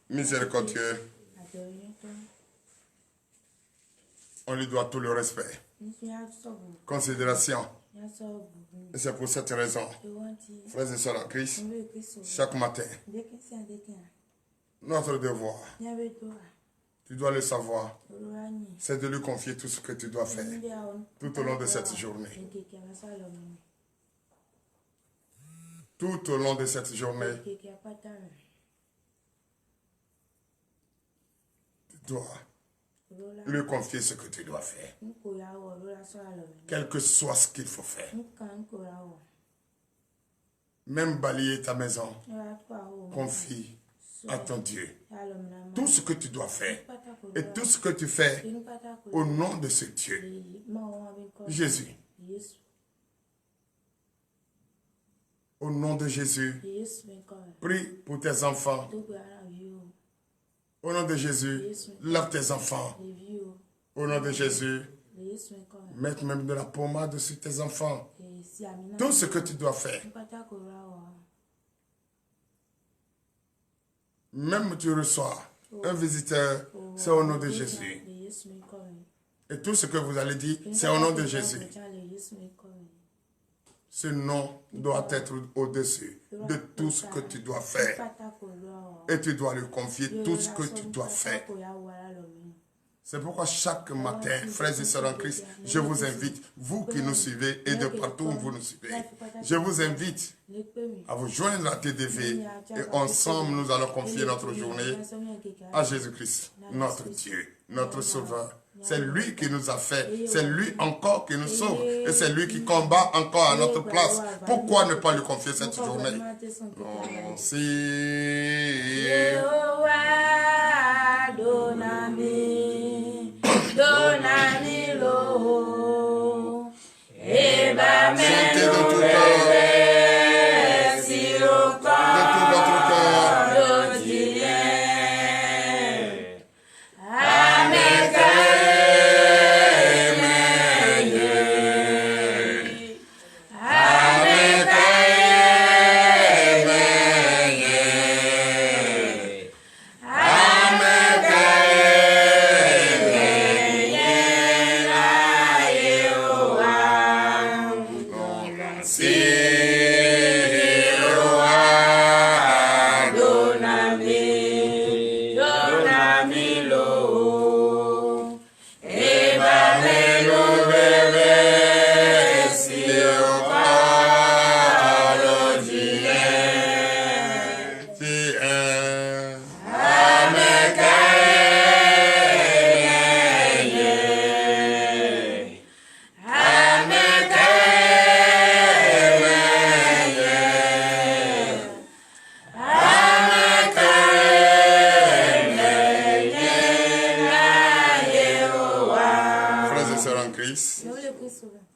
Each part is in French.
miséricordieux. On lui doit tout le respect, considération. Et c'est pour cette raison, frères et sœurs en Christ, chaque matin, notre devoir, tu dois le savoir, c'est de lui confier tout ce que tu dois faire tout au long de cette journée. Tout au long de cette journée, tu dois lui confier ce que tu dois faire. Quel que soit ce qu'il faut faire. Même balayer ta maison, confie à ton Dieu tout ce que tu dois faire. Et tout ce que tu fais au nom de ce Dieu, Jésus. Au nom de Jésus, prie pour tes enfants. Au nom de Jésus, lave tes enfants. Au nom de Jésus, mets même de la pommade sur tes enfants. Tout ce que tu dois faire. Même tu reçois un visiteur, c'est au nom de Jésus. Et tout ce que vous allez dire, c'est au nom de Jésus. Ce nom doit être au-dessus de tout ce que tu dois faire. Et tu dois lui confier tout ce que tu dois faire. C'est pourquoi chaque matin, frères et sœurs en Christ, je vous invite, vous qui nous suivez et de partout où vous nous suivez, je vous invite à vous joindre à TDV et ensemble nous allons confier notre journée à Jésus-Christ, notre Dieu, notre Sauveur. C'est lui qui nous a fait, c'est lui encore qui nous sauve et c'est lui qui combat encore à notre place. Pourquoi ne pas lui confier cette journée? Chantez de tout cœur.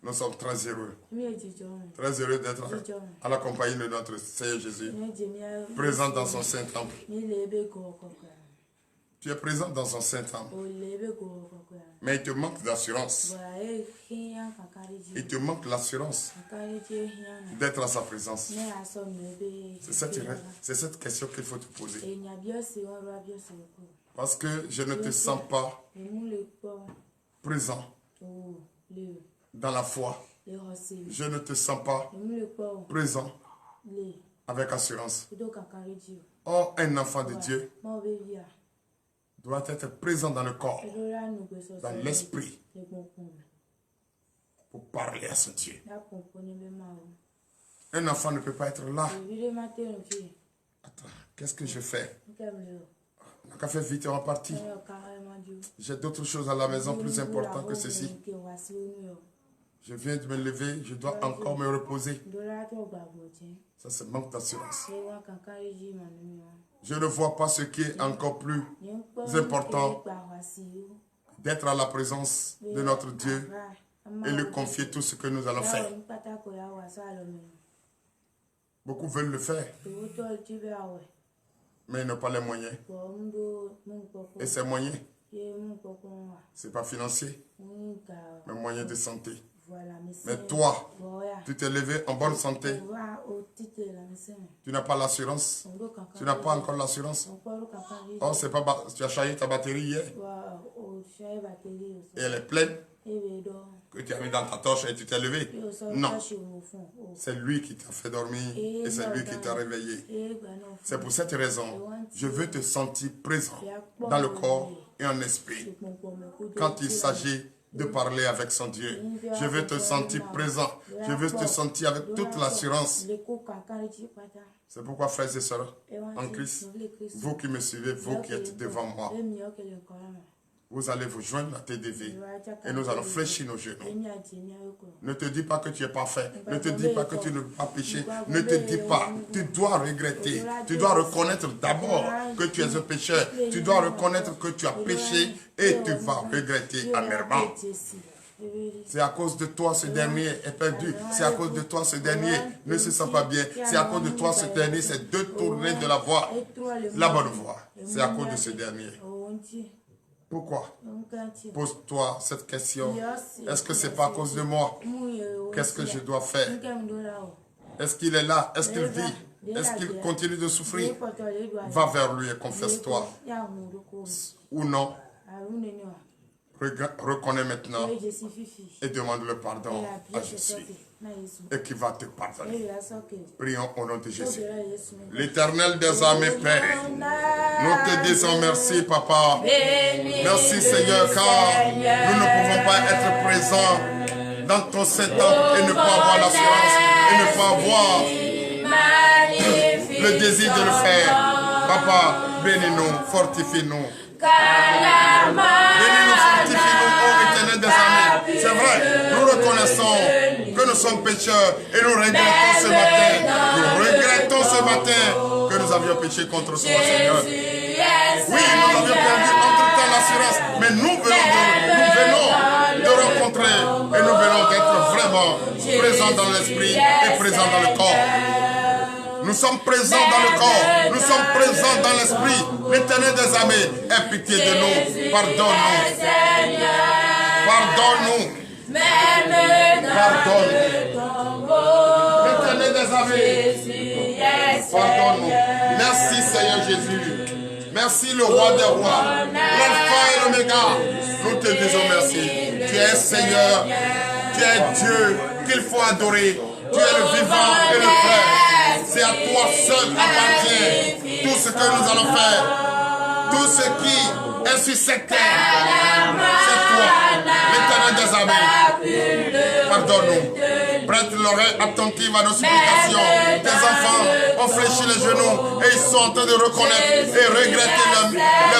Nous sommes très heureux. Très heureux d'être à la compagnie de notre Seigneur Jésus, présent dans son Saint-Temple. Tu es présent dans son Saint-Temple. Mais il te manque d'assurance. Il te manque l'assurance d'être à sa présence. C'est cette question qu'il faut te poser. Parce que je ne te sens pas présent dans la foi. Je ne te sens pas présent avec assurance. Or, un enfant de Dieu doit être présent dans le corps, dans l'esprit, pour parler à son Dieu. Un enfant ne peut pas être là. Attends, qu'est-ce que je fais? On a qu'à faire vite, on est parti. J'ai d'autres choses à la maison plus importantes que ceci. Je viens de me lever, je dois encore me reposer. Ça, c'est manque d'assurance. Je ne vois pas ce qui est encore plus important, d'être à la présence de notre Dieu et lui confier tout ce que nous allons faire. Beaucoup veulent le faire, mais ils n'ont pas les moyens. Et ces moyens, ce n'est pas financier, mais moyen de santé. Mais toi, tu t'es levé en bonne santé. Tu n'as pas l'assurance. Tu n'as pas encore l'assurance. Oh, c'est pas tu as chargé ta batterie hier. Et elle est pleine. Que tu as mis dans ta torche et tu t'es levé. Non. C'est lui qui t'a fait dormir et c'est lui qui t'a réveillé. C'est pour cette raison, je veux te sentir présent dans le corps et en esprit. Quand il s'agit de parler avec son Dieu, je veux te sentir présent. Je veux te sentir avec toute l'assurance. C'est pourquoi, frères et sœurs, en Christ, vous qui me suivez, vous qui êtes devant moi, vous allez vous joindre à TDV et nous allons fléchir nos genoux. Ne te dis pas que tu es parfait. Ne te dis pas que tu ne peux pas pécher. Ne te dis pas. Tu dois regretter. Tu dois reconnaître d'abord que tu es un pécheur. Tu dois reconnaître que tu as péché et tu vas regretter amèrement. C'est à cause de toi ce dernier est perdu. C'est à cause de toi ce dernier ne se sent pas bien. C'est à cause de toi ce dernier s'est détourné de la voie, la bonne voie. C'est à cause de ce dernier. Pourquoi? Pose-toi cette question. Est-ce que c'est pas à cause de moi? Qu'est-ce que je dois faire? Est-ce qu'il est là? Est-ce qu'il vit? Est-ce qu'il continue de souffrir? Va vers lui et confesse-toi. Ou non? Reconnais maintenant et demande le pardon à Jésus et qui va te pardonner. Prions au nom de Jésus. L'Éternel des armées, Père, nous te disons merci, Papa. Merci, Seigneur, car nous ne pouvons pas être présents dans ton Saint-Temple et ne pas avoir l'assurance et ne pas avoir le désir de le faire. Papa, bénis-nous, fortifie-nous. Bénis-nous, fortifie-nous, ô Éternel des armées. C'est vrai, nous reconnaissons que nous sommes pécheurs et nous regrettons ce matin. Nous regrettons ce matin que nous avions péché contre toi, Seigneur. Oui, nous avions perdu entre-temps l'assurance, mais nous venons de rencontrer et nous venons d'être vraiment présents dans l'esprit et présents dans le corps. Nous sommes présents dans le corps, nous sommes présents dans l'esprit. L'Éternel des armées, aie pitié de nous, pardonne-nous. Pardonne-nous. Pardonne-nous. L'Éternel des armées, pardonne-nous. Merci Seigneur Jésus. Merci le roi des rois, l'alpha et l'oméga. Nous te disons merci. Tu es Seigneur, tu es Dieu qu'il faut adorer. Tu es le vivant et le vrai. C'est à toi seul appartient tout ce que nous allons faire. Tout ce qui est sur cette terre, c'est toi, l'Éternel des armées. Pardonne-nous. Prête l'oreille attentive à nos supplications. Tes enfants ont fléchi les genoux et ils sont en train de reconnaître et regretter leur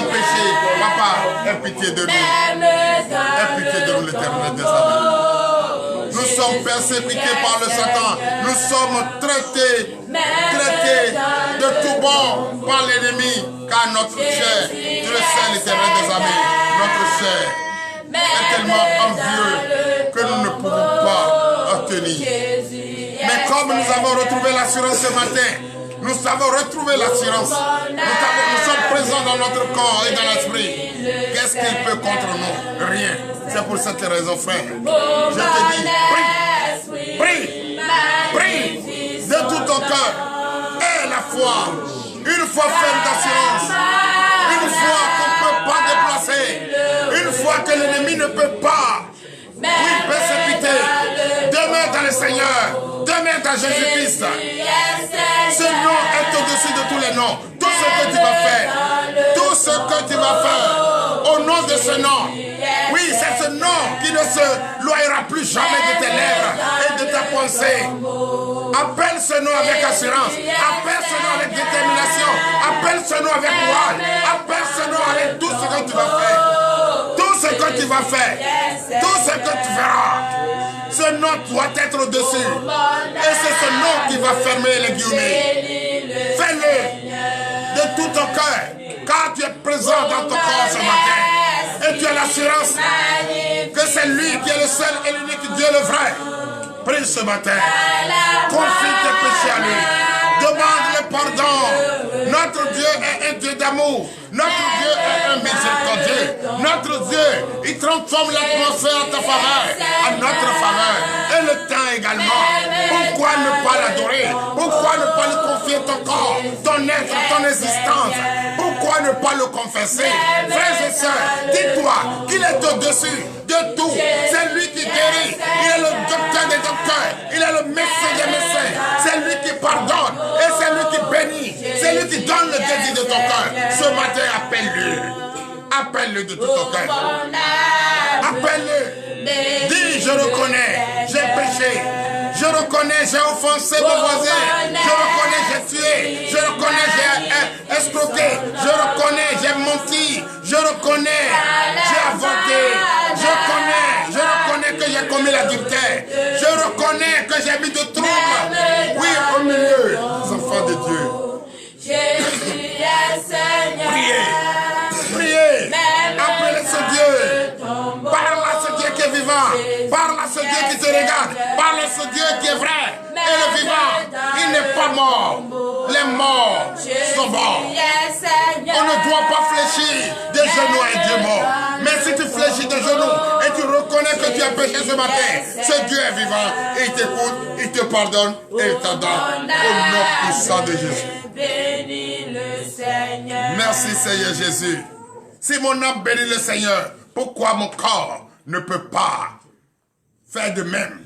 péché. Papa, aie pitié de nous. Aie pitié de nous, l'Éternel des armées. Nous sommes persécutés par le Satan. Nous sommes traités de tout bon par l'ennemi. Car notre chair, tu le sais, l'Éternel des armées, notre chair est tellement envieux que nous ne pouvons pas en tenir. Mais comme nous avons retrouvé l'assurance ce matin, nous avons retrouvé l'assurance. Nous sommes présents dans notre corps et dans l'esprit. Qu'est-ce qu'il peut contre nous? Rien. C'est pour cette raison, frère. Je te dis, prie, prie, prie de tout ton cœur. Et la foi, une foi ferme d'assurance, une foi qu'on ne peut pas déplacer, une foi que l'ennemi ne peut pas, oui, précipiter. Demeure dans le Seigneur, demeure dans Jésus-Christ. Ce nom est au-dessus de tous les noms. Tout ce que tu vas faire, tout ce que tu vas faire, au nom de ce nom. Oui, c'est ce nom qui ne se loyera plus jamais de tes lèvres et de ta pensée. Appelle ce nom avec assurance. Appelle ce nom avec détermination. Appelle ce nom avec courage. Appelle ce nom avec tout ce que tu vas faire. Tout ce que tu vas faire. Tout ce que tu feras. Ce nom doit être au-dessus. Et c'est ce nom qui va fermer les guillemets. Fais-le de tout ton cœur. Car tu es présent dans ton corps ce matin. Et tu as l'assurance que c'est lui qui est le seul et l'unique Dieu, le vrai. Prie ce matin. Confie tes péchés à lui. Demande le pardon. Notre Dieu est un Dieu d'amour. Notre Dieu est un miséricordieux. Notre Dieu, il transforme l'atmosphère en ta faveur, à notre faveur. Et le temps également. Pourquoi ne pas l'adorer? Pourquoi ne pas lui confier ton corps, ton être, ton existence? Pourquoi ne ne pas le confesser. Frères et sœurs, dis-toi qu'il est au-dessus de tout. C'est lui qui guérit. Il est le docteur des docteurs. Il est le médecin des médecins. C'est lui qui pardonne. Et c'est lui qui bénit. C'est lui qui donne le désir de ton cœur. Ce matin, appelle-le. Appelle-le de tout ton cœur. Appelle-le. Dis, je reconnais, j'ai péché. Je reconnais, j'ai offensé mon voisin. Je reconnais, j'ai tué. Je reconnais, j'ai escroqué. Je reconnais, j'ai menti. Je reconnais, j'ai avorté. Je reconnais que j'ai commis l'adultère. Je reconnais que j'ai mis de troubles. Oui, au milieu des enfants de Dieu. Jésus est Seigneur. Priez. Appelez ce Dieu. Parle à ce Dieu qui est vivant. Parle à ce Dieu qui te regarde. Parle à ce Dieu qui est vrai et le vivant. Il n'est pas mort. Les morts sont morts. On ne doit pas fléchir des genoux à un Dieu mort. Mais si tu fléchis des genoux et tu reconnais que tu as péché ce matin, ce Dieu est vivant et il t'écoute, il te pardonne et il t'en donne au nom puissant de Jésus. Bénis le Seigneur. Merci Seigneur Jésus. Si mon âme bénit le Seigneur, pourquoi mon corps ne peut pas faire de même?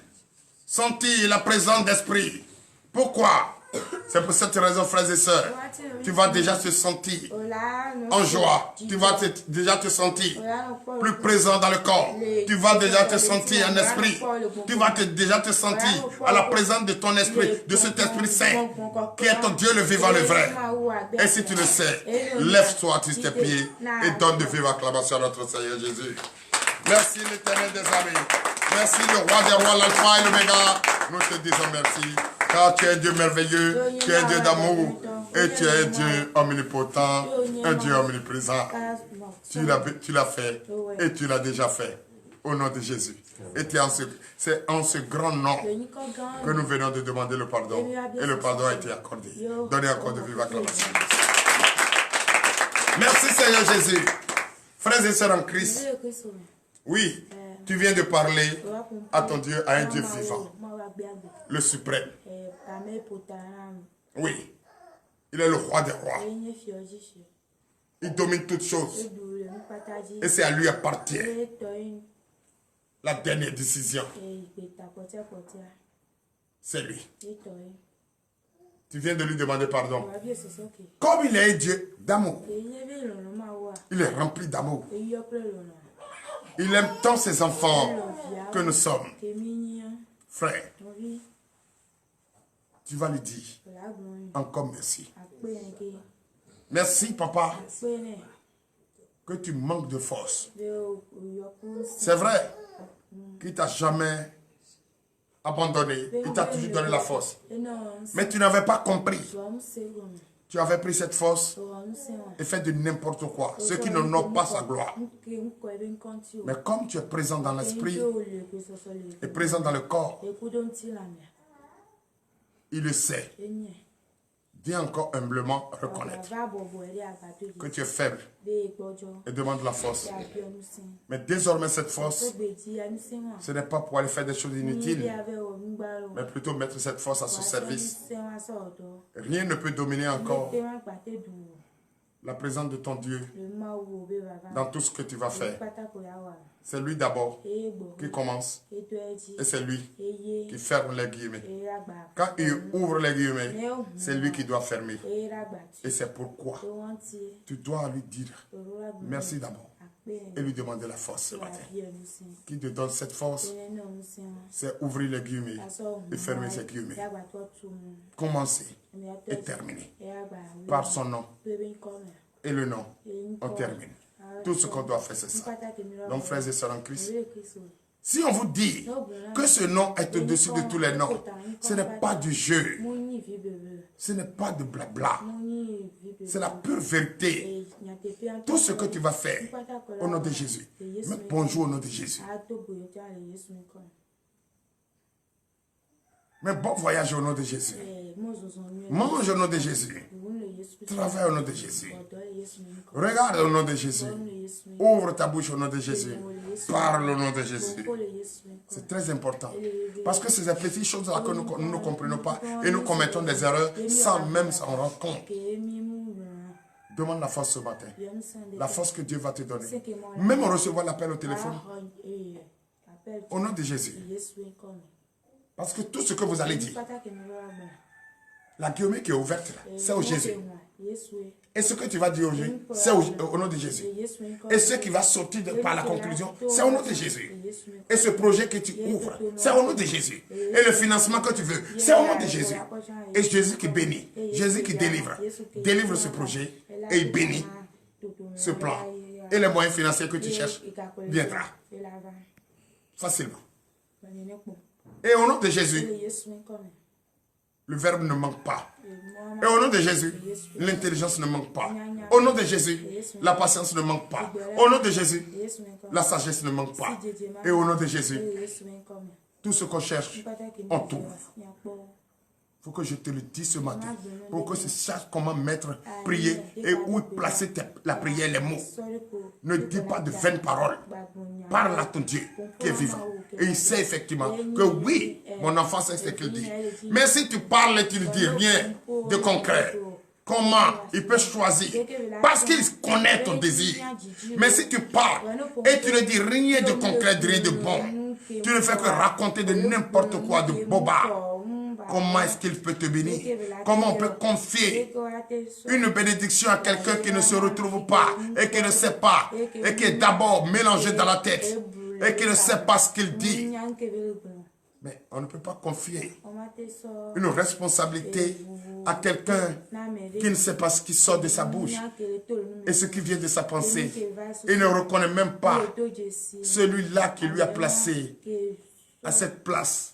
Sentir la présence d'esprit. Pourquoi? C'est pour cette raison, frères et sœurs, tu vas déjà te sentir en joie. Tu vas déjà te sentir plus présent dans le corps. Tu vas déjà te sentir en esprit. Tu vas déjà te sentir à la présence de ton esprit, de cet Esprit Saint, qui est ton Dieu, le vivant, le vrai. Et si tu le sais, lève-toi sur tes pieds et donne de vive acclamation à notre Seigneur Jésus. Merci l'Éternel des armées. Merci le roi des rois, l'alpha et l'oméga. Nous te disons merci. Car tu es Dieu merveilleux, tu es Dieu d'amour et tu es Dieu omnipotent, un Dieu omniprésent. Tu l'as fait et tu l'as déjà fait au nom de Jésus. Et c'est en ce grand nom que nous venons de demander le pardon et le pardon a été accordé. Donnez encore de vive acclamation. Merci Seigneur Jésus. Frères et sœurs en Christ, oui, tu viens de parler à ton Dieu, à un Dieu vivant, le suprême. Oui, il est le roi des rois. Il domine toutes choses. Et c'est à lui appartient la dernière décision. C'est lui. Tu viens de lui demander pardon. Comme il est un Dieu d'amour, il est rempli d'amour. Il aime tant ses enfants que nous sommes. Frère, tu vas lui dire encore merci. Merci, papa, que tu manques de force. C'est vrai qu'il ne t'a jamais abandonné. Il t'a toujours donné la force. Mais tu n'avais pas compris. Tu avais pris cette force et fait de n'importe quoi. Ceux qui n'honorent pas sa gloire. Mais comme tu es présent dans l'esprit et présent dans le corps, il le sait. Viens encore humblement reconnaître que tu es faible et demande la force. Mais désormais cette force, ce n'est pas pour aller faire des choses inutiles, mais plutôt mettre cette force à son service. Rien ne peut dominer encore la présence de ton Dieu dans tout ce que tu vas faire. C'est lui d'abord qui commence et c'est lui qui ferme les guillemets. Quand il ouvre les guillemets, c'est lui qui doit fermer. Et c'est pourquoi tu dois lui dire merci d'abord et lui demander la force ce matin. Qui te donne cette force, c'est ouvrir les guillemets et fermer ces guillemets. Commencer et terminer par son nom. Et le nom, on termine. Tout ce qu'on doit faire, c'est ça. Donc, frères et sœurs en Christ, si on vous dit que ce nom est au-dessus de tous les noms, ce n'est pas du jeu. Ce n'est pas de blabla. C'est la pure vérité. Tout ce que tu vas faire au nom de Jésus, mais bonjour au nom de Jésus. Mais bon voyage au nom de Jésus. Mange au nom de Jésus. Travaille au nom de Jésus. Regarde au nom de Jésus. Ouvre ta bouche au nom de Jésus. Parle au nom de Jésus. C'est très important. Parce que c'est ces petites choses-là que nous ne comprenons pas et nous commettons des erreurs sans même s'en rendre compte. Demande la force ce matin. La force que Dieu va te donner. Même en recevant l'appel au téléphone. Au nom de Jésus. Parce que tout ce que vous allez dire, la guillaume qui est ouverte là, c'est au Jésus. Et ce que tu vas dire aujourd'hui, c'est au nom de Jésus. Et ce qui va sortir par la conclusion, c'est au nom de Jésus. Et ce projet que tu ouvres, c'est au nom de Jésus. Et le financement que tu veux, c'est au nom de Jésus. Et Jésus qui bénit, Jésus qui délivre. Délivre ce projet et il bénit ce plan. Et les moyens financiers que tu cherches viendra facilement. Et au nom de Jésus, le verbe ne manque pas. Et au nom de Jésus, l'intelligence ne manque pas. Au nom de Jésus, la patience ne manque pas. Au nom de Jésus, la sagesse ne manque pas. Et au nom de Jésus, tout ce qu'on cherche, on trouve. Il faut que je te le dise ce matin. Pour que tu saches comment mettre, prier et où placer la prière, les mots. Ne dis pas de vaines paroles. Parle à ton Dieu qui est vivant. Et il sait effectivement que oui, mon enfant sait ce qu'il dit. Mais si tu parles et tu ne dis rien de concret, comment il peut choisir? Parce qu'il connaît ton désir. Mais si tu parles et tu ne dis rien de concret, rien de bon, tu ne fais que raconter de n'importe quoi, de bobard. Comment est-ce qu'il peut te bénir? Comment on peut confier une bénédiction à quelqu'un qui ne se retrouve pas et qui ne sait pas et qui est d'abord mélangé dans la tête et qui ne sait pas ce qu'il dit? Mais on ne peut pas confier une responsabilité à quelqu'un qui ne sait pas ce qui sort de sa bouche et ce qui vient de sa pensée. Il ne reconnaît même pas celui-là qui lui a placé à cette place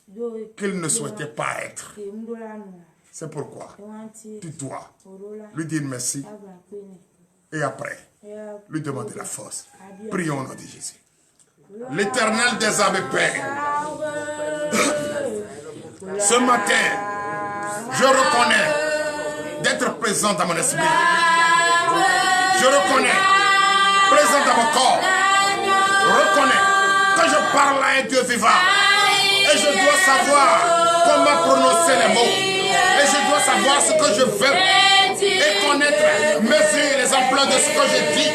qu'il ne souhaitait pas être. C'est pourquoi tu dois lui dire merci et après lui demander la force. Prions au nom de Jésus. L'Éternel des armées Père, ce matin, je reconnais d'être présent dans mon esprit. Je reconnais présent dans mon corps. Reconnais que je parle à un Dieu vivant. Et je dois savoir comment prononcer les mots. Et je dois savoir ce que je veux. Et connaître, mesurer les emplois de ce que je dis.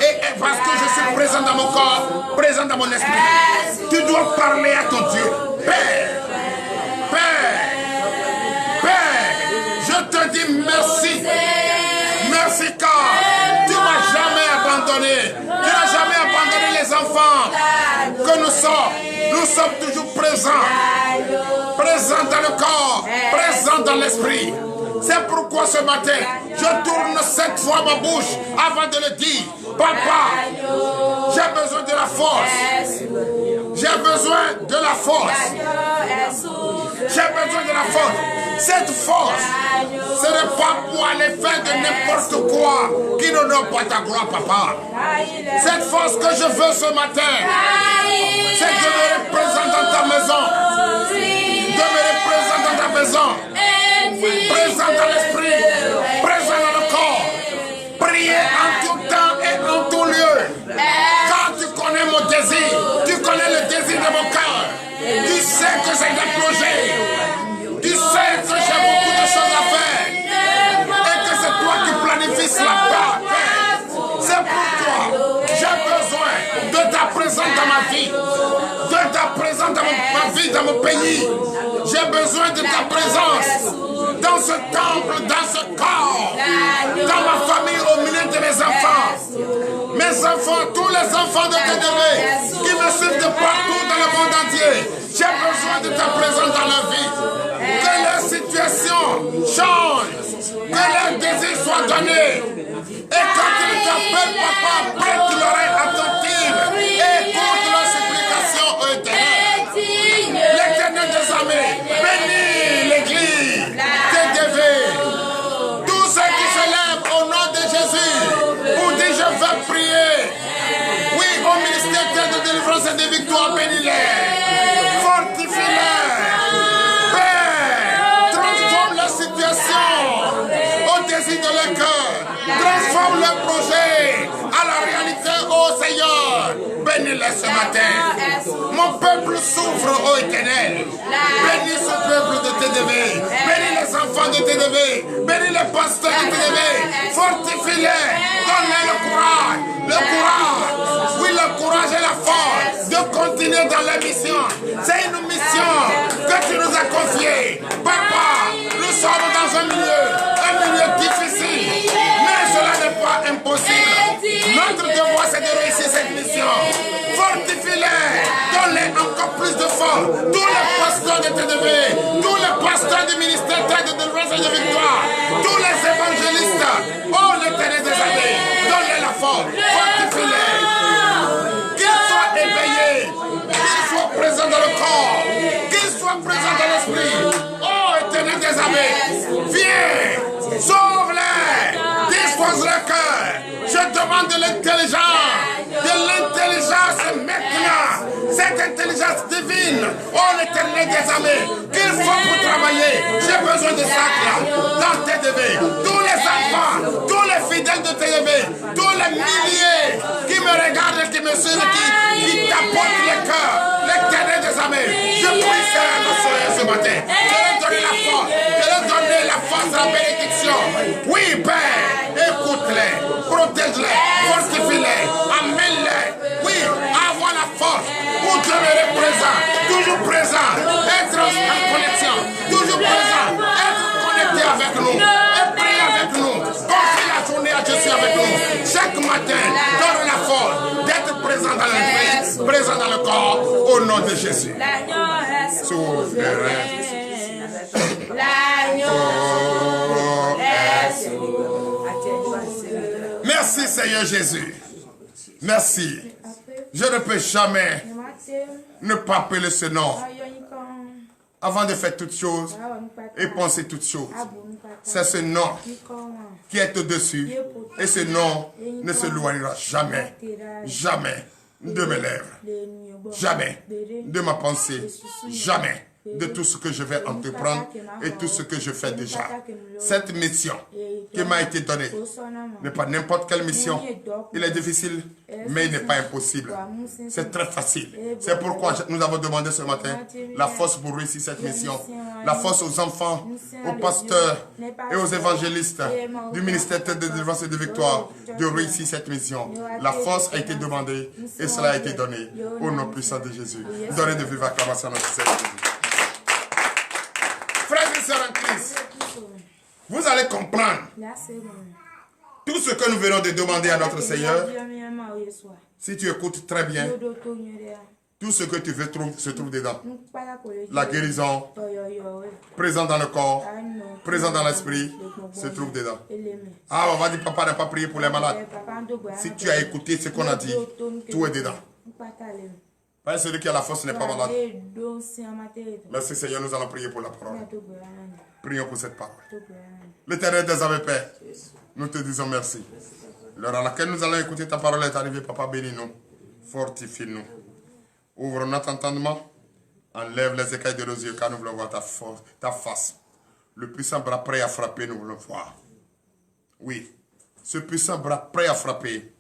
Et parce que je suis présent dans mon corps, présent dans mon esprit. Tu dois parler à ton Dieu. Père, je te dis merci. Merci car tu ne m'as jamais abandonné. Tu n'as jamais abandonné les enfants que nous sommes. Nous sommes toujours présents. Présents dans le corps, présents dans l'esprit. C'est pourquoi ce matin, je tourne 7 fois ma bouche avant de le dire. Papa, j'ai besoin de la force. J'ai besoin de la force. J'ai besoin de la force. Cette force, ce n'est pas pour aller faire de n'importe quoi qui n'honore pas ta gloire, papa. Cette force que je veux ce matin, c'est de me représenter dans ta maison. De me représenter dans ta maison. Présent dans l'esprit, présent dans le corps. Prier en tout temps et en tout lieu. Quand tu connais mon désir, tu connais le désir de mon cœur. Tu sais que j'ai des projets. Tu sais que j'ai beaucoup de choses à faire. Et que c'est toi qui planifies là-bas. C'est pourquoi j'ai besoin de ta présence dans ma vie. De ta présence dans ma vie, dans mon pays. J'ai besoin de ta présence dans ce temple, dans ce corps, dans ma famille, au milieu de mes enfants. Mes enfants, tous les enfants de TDV qui me suivent de partout dans le monde entier. J'ai besoin de ta présence dans leur vie. Que leur situation change. Que leur désir soit donné. Et quand ils t'appellent, papa, prête l'oreille attentive et écoute leurs supplications au éternel. L'Éternel des armées, bénis l'église, TDV. Tous ceux qui se lèvent au nom de Jésus pour dire je veux prier. Oui, au ministère de délivrance et de victoire, bénis-les. Fortifie-les. Père, transforme la situation au désir de leur cœur. Transforme leur projet à la réalité, ô Seigneur. Bénis-les ce matin. Mon peuple souffre, ô Éternel. Bénis ce peuple de TDV. Bénis les enfants de TDV. Bénis les pasteurs de TDV. Fortifie-les. Donne-les le courage. Le courage. Oui, le courage et la force de continuer dans la mission. C'est une mission que tu nous as confiée. Papa, nous sommes dans un milieu difficile. Mais cela n'est pas impossible. Notre devoir, c'est de réussir cette mission. Fortifie-les. Donne-les encore plus de force. Tous les pasteurs de TDV, tous les pasteurs du ministère de délivrance et de victoire, tous les évangélistes, oh l'Éternel des années, donne-les la force. Fortifie-les. Qu'ils soient éveillés, qu'ils soient présents dans le corps, qu'ils soient présents dans l'esprit. Oh Éternel des années, viens, sauve-les, dispose le cœur. Je demande de l'intelligence maintenant. Cette intelligence divine, oh l'Éternel des armées, qu'il faut pour travailler. J'ai besoin de ça dans TDV. Tous les enfants, tous les fidèles de TDV, tous les milliers qui me regardent et qui me suivent, qui tapotent les cœurs, l'Éternel des armées. Je prie Seigneur ce matin. Je leur donne la force. Je leur donne la force, la bénédiction. Oui, Père, écoute-les, protège-les, fortifie-les, amène-les. Oui, avoir la force pour demeurer présent, toujours présent, être en connexion, toujours présent, être connecté avec nous, et prier avec nous, confie la journée à Jésus avec nous. Chaque matin, donne la force d'être présent dans l'esprit, présent dans le corps, au nom de Jésus. Souverain. Merci Seigneur Jésus. Merci. Je ne peux jamais ne pas appeler ce nom avant de faire toutes choses et penser toutes choses. C'est ce nom qui est au-dessus et ce nom ne se loignera jamais, jamais de mes lèvres, jamais de ma pensée, jamais de tout ce que je vais entreprendre et tout ce que je fais déjà. Cette mission qui m'a été donnée n'est pas n'importe quelle mission. Il est difficile, mais il n'est pas impossible. C'est très facile. C'est pourquoi nous avons demandé ce matin la force pour réussir cette mission. La force aux enfants, aux pasteurs et aux évangélistes du ministère de délivrance et de victoire de réussir cette mission. La force a été demandée et cela a été donné au nom puissant de Jésus. Donnez de vive acclamation à notre Seigneur Jésus. Frères et sœurs en Christ, vous allez comprendre tout ce que nous venons de demander à notre Seigneur. Si tu écoutes très bien, tout ce que tu veux se trouve dedans. La guérison, présent dans le corps, présent dans l'esprit, se trouve dedans. Ah, on va dire, papa n'a pas prié pour les malades. Si tu as écouté ce qu'on a dit, tout est dedans. Pas celui qui a la force n'est pas malade. Merci Seigneur, nous allons prier pour la parole. Prions pour cette parole. L'Éternel des armées, Père, nous te disons merci. L'heure à laquelle nous allons écouter ta parole est arrivée, Papa, bénis-nous, fortifie-nous. Ouvre notre entendement, enlève les écailles de nos yeux, car nous voulons voir ta face. Le puissant bras prêt à frapper, nous voulons voir. Oui, ce puissant bras prêt à frapper,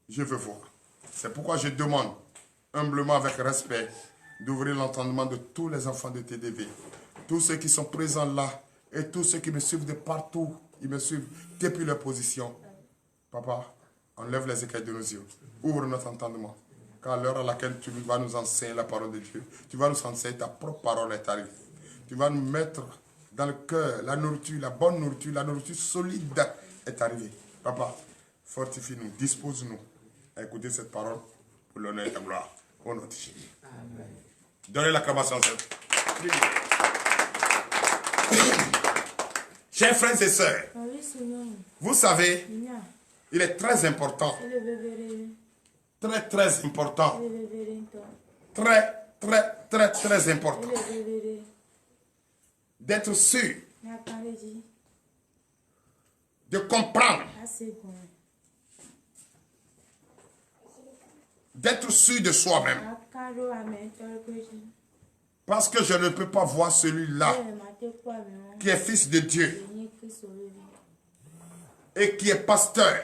je veux voir. C'est pourquoi je demande, humblement, avec respect, d'ouvrir l'entendement de tous les enfants de TDV. Tous ceux qui sont présents là, et tous ceux qui me suivent de partout, ils me suivent depuis leur position. Papa, enlève les écailles de nos yeux. Ouvre notre entendement. Car à l'heure à laquelle tu vas nous enseigner la parole de Dieu, tu vas nous enseigner ta propre parole est arrivée. Tu vas nous mettre dans le cœur la nourriture, la bonne nourriture, la nourriture solide est arrivée. Papa, fortifie-nous, dispose-nous à écouter cette parole pour l'honneur et la gloire. Au nom de Jésus. Donnez l'acclamation. Chers frères et sœurs, vous savez, il est très important, très important, très important d'être sûr de comprendre, d'être sûr de soi-même. Parce que je ne peux pas voir celui-là qui est fils de Dieu et qui est pasteur,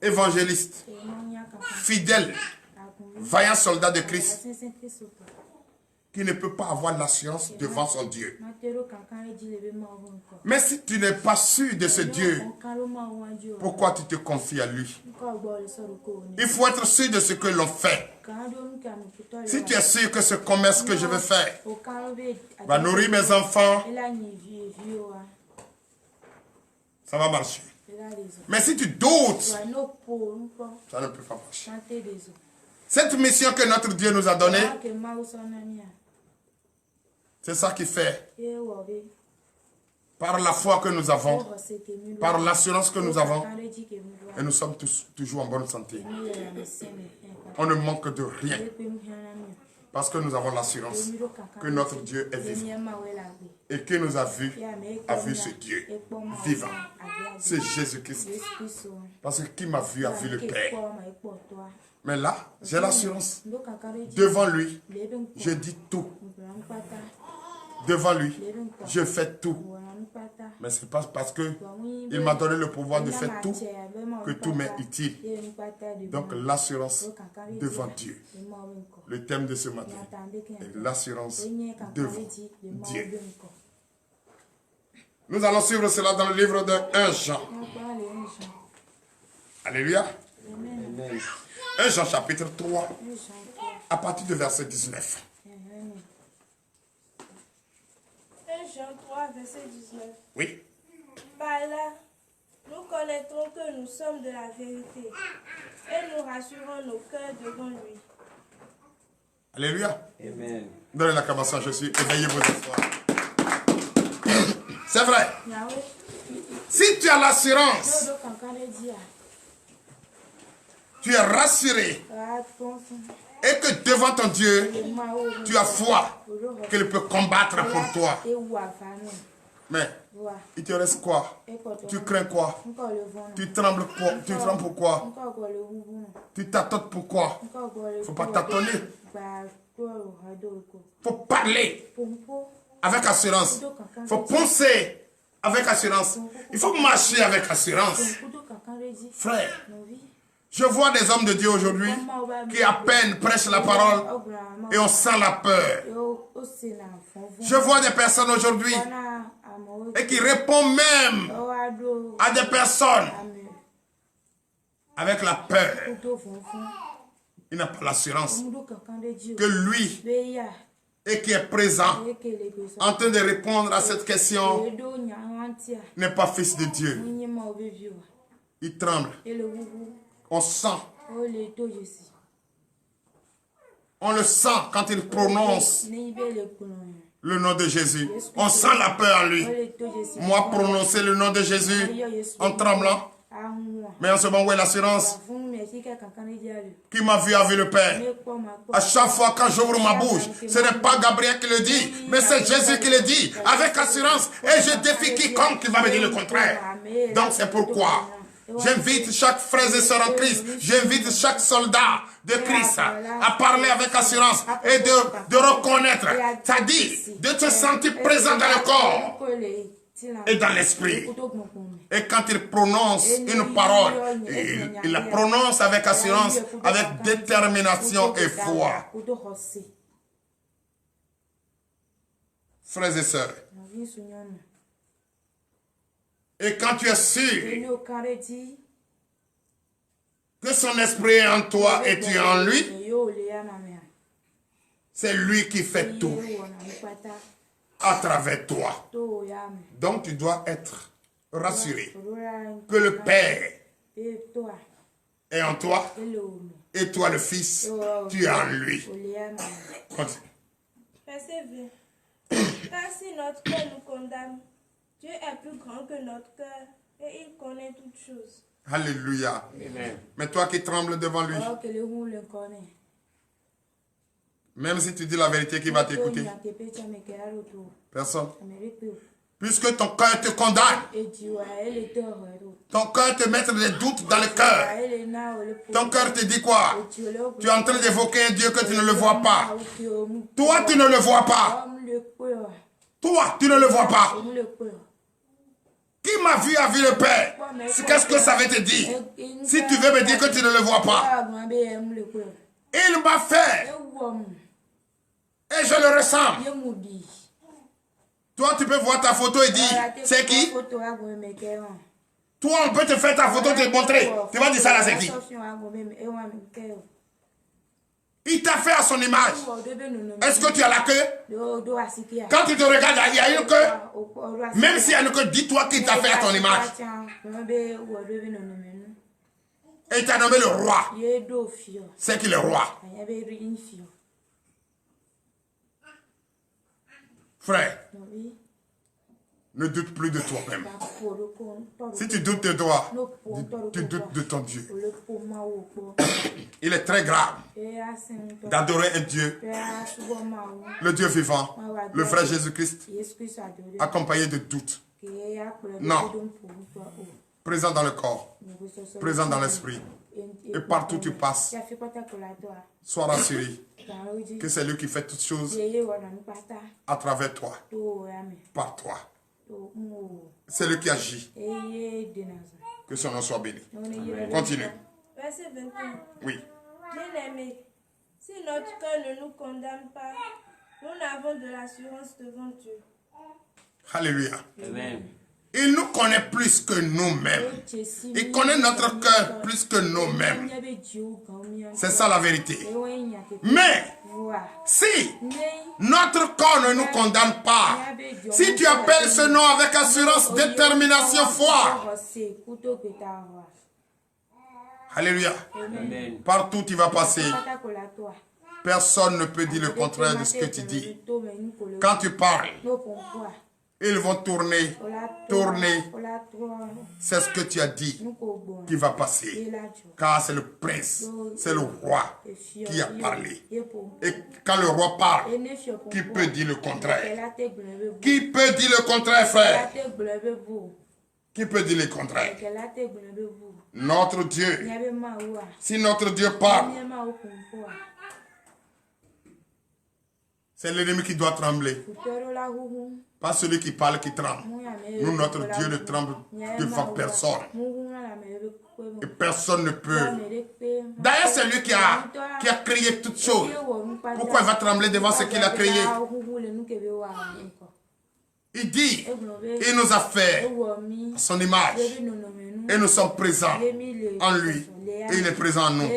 évangéliste, fidèle, vaillant soldat de Christ, qui ne peut pas avoir l'assurance devant son Dieu. Mais si tu n'es pas sûr de ce Dieu, pourquoi tu te confies à lui? Il faut être sûr de ce que l'on fait. Si tu es sûr que ce commerce que je veux faire va nourrir mes enfants, ça va marcher. Mais si tu doutes, ça ne peut pas marcher. Cette mission que notre Dieu nous a donnée, c'est ça qui fait. Par la foi que nous avons, par l'assurance que nous avons, et nous sommes tous toujours en bonne santé. On ne manque de rien. Parce que nous avons l'assurance que notre Dieu est vivant. Et que nous a vu ce Dieu vivant. C'est Jésus-Christ. Parce que qui m'a vu a vu le Père. Mais là, j'ai l'assurance. Devant lui, je dis tout. Devant lui, je fais tout. Mais c'est pas parce que il m'a donné le pouvoir de faire tout que tout m'est utile. Donc l'assurance devant Dieu. Le thème de ce matin est l'assurance devant Dieu. Nous allons suivre cela dans le livre de 1 Jean. Alléluia. 1 Jean chapitre 3, à partir du verset 19. 1 Jean 3, verset 19. Oui. Par là, nous connaîtrons que nous sommes de la vérité et nous rassurons nos cœurs devant lui. Alléluia. Amen. Donnez l'acclamation, je suis éveillé vos espoirs. C'est vrai. Si tu as l'assurance, tu es rassuré et que devant ton Dieu, tu as foi qu'il peut combattre pour toi. Mais il te reste quoi? Tu crains quoi? Tu trembles quoi? Tu trembles pourquoi? Tu t'attends pourquoi? Il ne faut pas tâtonner. Il faut parler avec assurance. Il faut penser avec assurance. Il faut marcher avec assurance. Frère, je vois des hommes de Dieu aujourd'hui qui à peine prêchent la parole et on sent la peur. Je vois des personnes aujourd'hui et qui répondent même à des personnes avec la peur. Il n'a pas l'assurance que lui et qui est présent en train de répondre à cette question n'est pas fils de Dieu. Il tremble. On sent. On le sent quand il prononce le nom de Jésus. On sent la peur en lui. Moi, prononcer le nom de Jésus en tremblant. Mais en ce moment, où est l'assurance? Qui m'a vu a vu le Père. À chaque fois quand j'ouvre ma bouche, ce n'est pas Gabriel qui le dit, mais c'est Jésus qui le dit, avec assurance. Et je défie quiconque qui va me dire le contraire. Donc c'est pourquoi j'invite chaque frère et sœur en Christ, j'invite chaque soldat de Christ à parler avec assurance et de reconnaître, c'est-à-dire de te sentir présent dans le corps et dans l'esprit. Et quand il prononce une parole, il la prononce avec assurance, avec détermination et foi. Frères et sœurs, et quand tu es sûr que son esprit est en toi et tu es en lui, c'est lui qui fait tout à travers toi. Donc tu dois être rassuré que le Père est en toi et toi le Fils, tu es en lui. Continue. Verset 20. Car si notre cœur nous condamne, Dieu est plus grand que notre cœur et il connaît toutes choses. Alléluia. Amen. Mais toi qui trembles devant lui, même si tu dis la vérité, qui va t'écouter? Personne. Puisque ton cœur te condamne, ton cœur te met des doutes dans le cœur. Ton cœur te dit quoi? Tu es en train d'évoquer un Dieu que tu ne le vois pas. Toi, tu ne le vois pas. Toi, tu ne le vois pas. Qui m'a vu a vu le Père. Qu'est-ce que ça veut te dire? Si tu veux me dire que tu ne le vois pas, il m'a fait et je le ressens. Toi, tu peux voir ta photo et dire, c'est qui? Toi, on peut te faire ta photo, te montrer. Tu vas dire ça là, c'est qui? Il t'a fait à son image. Est-ce que tu as la queue? Quand tu te regardes, il y a une queue. Même s'il y a une queue, dis-toi qu'il t'a fait à ton image. Et il t'a nommé le roi. C'est qui le roi? Frère, ne doute plus de toi-même. Si tu doutes de toi, tu doutes de ton Dieu. Il est très grave d'adorer un Dieu, le Dieu vivant, le vrai Jésus-Christ, accompagné de doutes. Non. Présent dans le corps, présent dans l'esprit. Et partout où tu passes, sois rassuré que c'est lui qui fait toutes choses à travers toi, par toi. C'est lui qui agit. Que son nom soit béni. Continue. Verset 21. Oui. Bien-aimés, si notre cœur ne nous condamne pas, nous n'avons de l'assurance devant Dieu. Alléluia. Amen. Il nous connaît plus que nous-mêmes. Il connaît notre cœur plus que nous-mêmes. C'est ça la vérité. Mais, si notre corps ne nous condamne pas, si tu appelles ce nom avec assurance, détermination, foi, alléluia. Amen. Partout tu vas passer, personne ne peut dire le contraire de ce que tu dis. Quand tu parles, ils vont tourner. C'est ce que tu as dit qui va passer. Car c'est le prince, c'est le roi qui a parlé. Et quand le roi parle, qui peut dire le contraire? Qui peut dire le contraire, frère? Qui peut dire le contraire? Notre Dieu. Si notre Dieu parle, c'est l'ennemi qui doit trembler. Pas celui qui parle qui tremble. Nous, notre Dieu ne tremble devant personne. Et personne ne peut. D'ailleurs, c'est lui qui a créé toutes choses. Pourquoi il va trembler devant ce qu'il a créé? Il dit, il nous a fait son image. Et nous sommes présents en lui. Et il est présent en nous.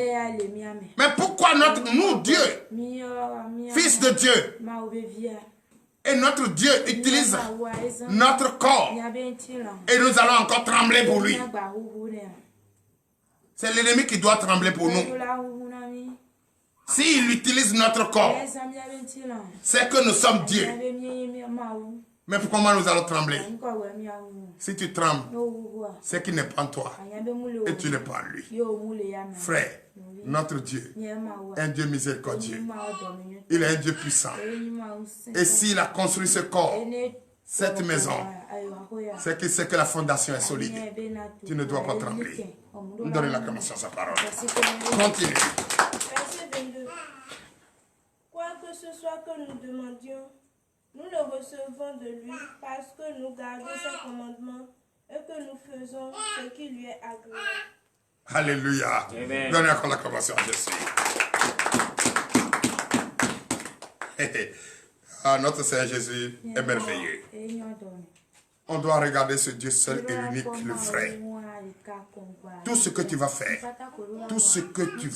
Mais pourquoi nous, Dieu, Fils de Dieu, et notre Dieu utilise notre corps et nous allons encore trembler pour lui? C'est l'ennemi qui doit trembler pour nous. S'il utilise notre corps, c'est que nous sommes Dieu. Mais comment nous allons trembler? Si tu trembles, c'est qu'il n'est pas en toi et tu n'es pas en lui. Frère, notre Dieu, un Dieu miséricordieux, il est un Dieu puissant. Et s'il a construit ce corps, cette maison, c'est qu'il sait que la fondation est solide. Tu ne dois pas trembler. Donnez l'acclamation à sa parole. Continue. Verset 22. Quoi que ce soit que nous demandions, nous le recevons de lui parce que nous gardons ses commandements et que nous faisons ce qui lui est agréable. Alléluia. Donnez encore l'acclamation à Jésus. Ah, notre Seigneur Jésus est merveilleux. On doit regarder ce Dieu seul et unique, le vrai. Tout ce que tu vas faire, tout ce que tu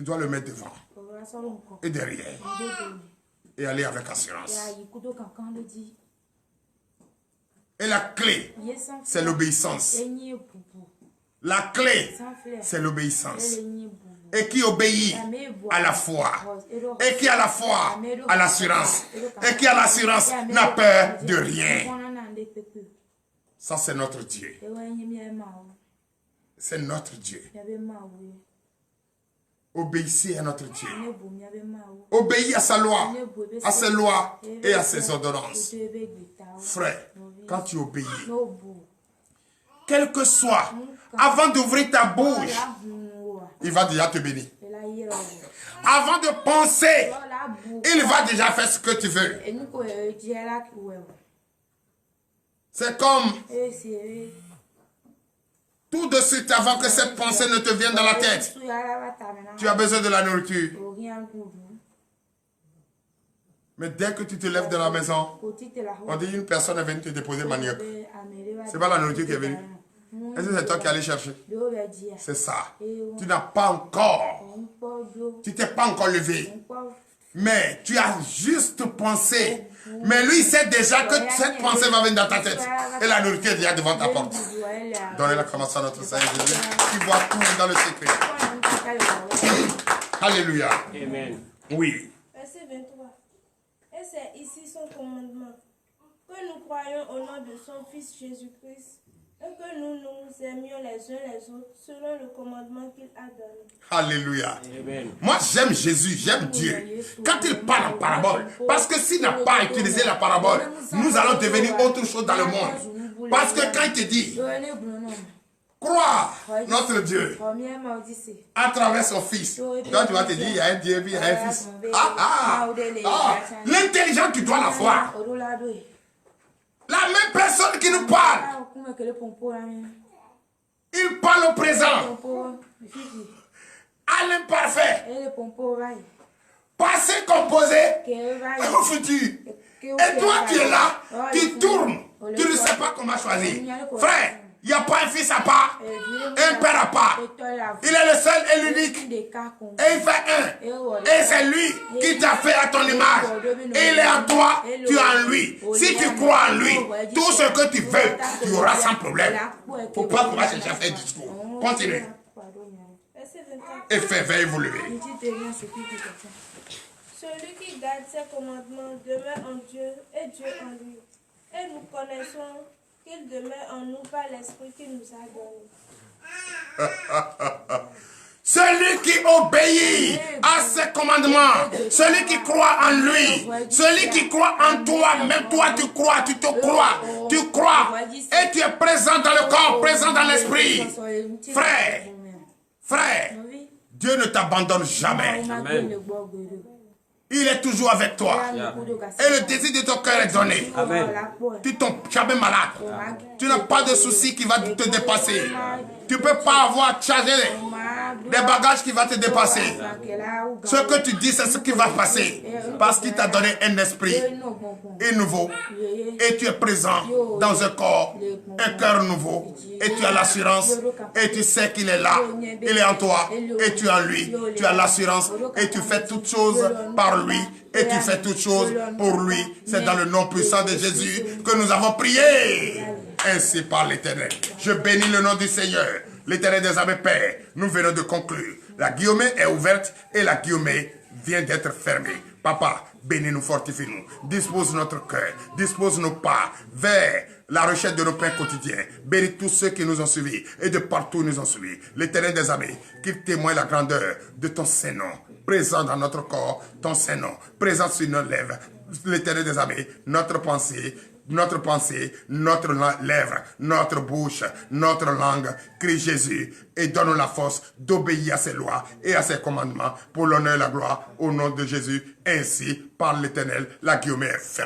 dois le mettre devant et derrière. Et aller avec assurance. Et la clé, c'est l'obéissance. La clé, c'est l'obéissance. Et qui obéit à la foi. Et qui a la foi à l'assurance. Et qui a l'assurance n'a peur de rien. Ça, c'est notre Dieu. C'est notre Dieu. Obéissez à notre Dieu. Obéis à sa loi, à ses lois et à ses ordonnances. Frère, quand tu obéis, quel que soit, avant d'ouvrir ta bouche, il va déjà te bénir. Avant de penser, il va déjà faire ce que tu veux. C'est comme Tout de suite, avant que cette pensée ne te vienne dans la tête, tu as besoin de la nourriture. Mais dès que tu te lèves de la maison, on dit une personne est venue te déposer manioc. Ce n'est pas la nourriture qui est venue. Est-ce que c'est toi qui allais chercher? C'est ça. Tu n'as pas encore. Tu t'es pas encore levé. Mais tu as juste pensé. Mais lui, il sait déjà que cette pensée va venir dans ta tête. Et la nourriture est déjà devant ta porte. Donnez la commence à notre Seigneur Jésus, qui voit tout dans le secret. Alléluia. Amen. Oui. Verset 23. Et c'est ici son commandement, que nous croyons au nom de son Fils Jésus-Christ, et que nous nous aimions les uns les autres selon le commandement qu'il a donné. Alléluia. Amen. Moi, j'aime Jésus, j'aime Dieu. Quand il parle en parabole, parce que s'il n'a pas utilisé la parabole, nous allons devenir autre chose dans le monde. Parce que quand il te dit, crois notre Dieu à travers son Fils, toi tu vas te dire, il y a un Dieu, puis il y a un Fils. L'intelligence, tu dois la voir. La même personne qui nous parle, il parle au présent, à l'imparfait, passé composé, au futur. Et toi tu es là, tu tournes, tu ne sais pas comment choisir. Frère, il n'y a pas un fils à part, un père à part. Il est le seul et l'unique. Et il fait un. Et c'est lui qui t'a fait à ton image. Et il est en toi, tu es en lui. Si tu crois en lui, tout ce que tu veux, tu auras sans problème. Il ne faut pas qu'on va chercher à faire discours. Continue. Et veuillez vous lever. Celui qui garde ses commandements demeure en Dieu et Dieu en lui. Et nous connaissons qu'il demeure en nous par l'Esprit qu'il nous a donné. Celui qui obéit à ses commandements, celui qui croit en lui, celui qui croit en toi, même toi tu crois, tu te crois, tu crois, et tu es présent dans le corps, présent dans l'esprit. Frère, Dieu ne t'abandonne jamais. Amen. Il est toujours avec toi. Et le désir de ton cœur est donné. Amen. Tu n'es jamais malade. Tu n'as pas de souci qui va te dépasser. Tu ne peux pas avoir chargé des bagages qui vont te dépasser. Ce que tu dis, c'est ce qui va passer. Parce qu'il t'a donné un esprit nouveau. Et tu es présent dans un corps, un cœur nouveau. Et tu as l'assurance. Et tu sais qu'il est là. Il est en toi. Et tu es en lui. Tu as l'assurance. Et tu fais toutes choses par lui. Et tu fais toutes choses pour lui. C'est dans le nom puissant de Jésus que nous avons prié. Ainsi par l'Éternel. Je bénis le nom du Seigneur. L'Éternel des armées Père, nous venons de conclure. La guillemette est ouverte et la guillemette vient d'être fermée. Papa, bénis-nous, fortifie-nous. Dispose notre cœur, dispose nos pas vers la recherche de nos pains quotidiens. Bénis tous ceux qui nous ont suivis et de partout nous ont suivis. L'Éternel des armées, qu'il témoigne la grandeur de ton Saint-Nom. Présent dans notre corps, ton Saint-Nom. Présent sur nos lèvres. L'Éternel des armées, notre pensée, notre lèvre, notre bouche, notre langue, crie Jésus et donne-nous la force d'obéir à ses lois et à ses commandements pour l'honneur et la gloire au nom de Jésus. Ainsi, par l'Éternel, la guillemette est fermée.